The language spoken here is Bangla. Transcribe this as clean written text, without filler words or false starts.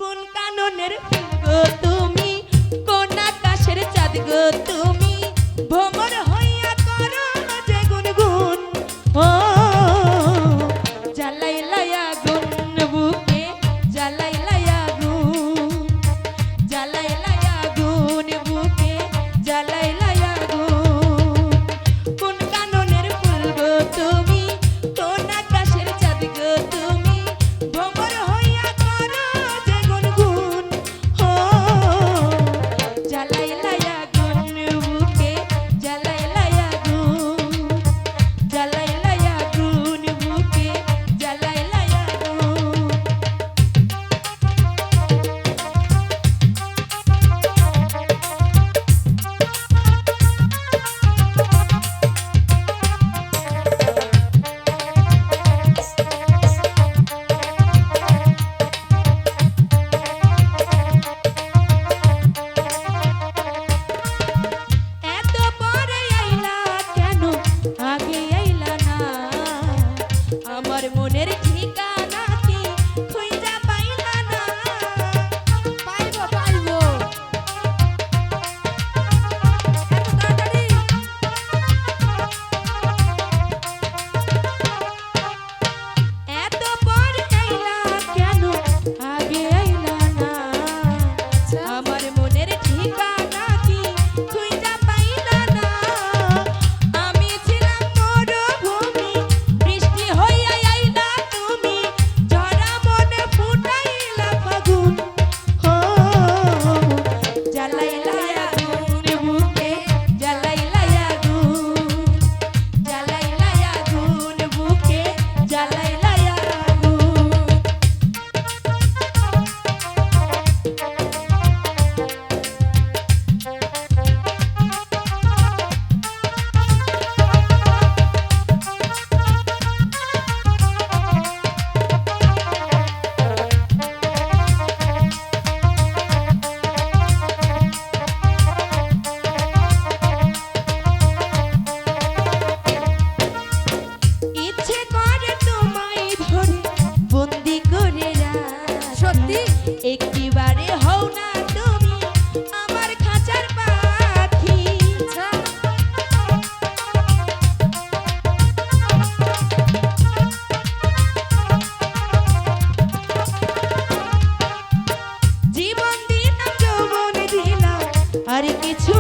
কোন কাননের ফুল গো তুমি, কোন আকাশের চাঁদ গো তুমি, ভ্রমর হইয়া করো যে গুনগুন। ও জ্বালাইলাই আগুন বুকে, জ্বালাইলাই আগুন, জ্বালাইলাই আগুন বুকে, জ্বালাইলাই আগুন। কোন কাননের ফুল গো তুমি, কোন আকাশের চাঁদ গো তুমি, ভ্রমর হইয়া করো যে গুনগুন। ও জ্বালাইলাই আগুন বুকে, জ্বালাইলাই আগুন, জ্বালাইলাই আগুন বুকে, জ্বালাইলাই আগুন। এত পরে আইলা কেন, আগে আইলা না, আমার মনের ঠিকানা কি খুঁজা পাইলা না। পাইবো পাইবো, এত তাড়াতাড়ি। এত পরে আইলা কেন, আগে আইলা না, আমার মনের ঠিকানা কি খুঁজা পাইলা না। আমি ছিলাম মরুভূমি, বৃষ্টি হইয়া আইলা তুমি, ঝরা মনে ফুটাইলা ফাগুন। ও জ্বালাইলাই আগুন বুকে, জ্বালাইলাই আগুন, জ্বালাইলাই আগুন বুকে, জ্বালাইলাই আগুন। ইচ্ছে করে তোমায় ধরে বন্দি করে রাখি। সত্যি একটিবারে হও না তুমি আমার খাঁচার পাখি। জীবন দিলাম, যৌবন দিলাম, আর কিছু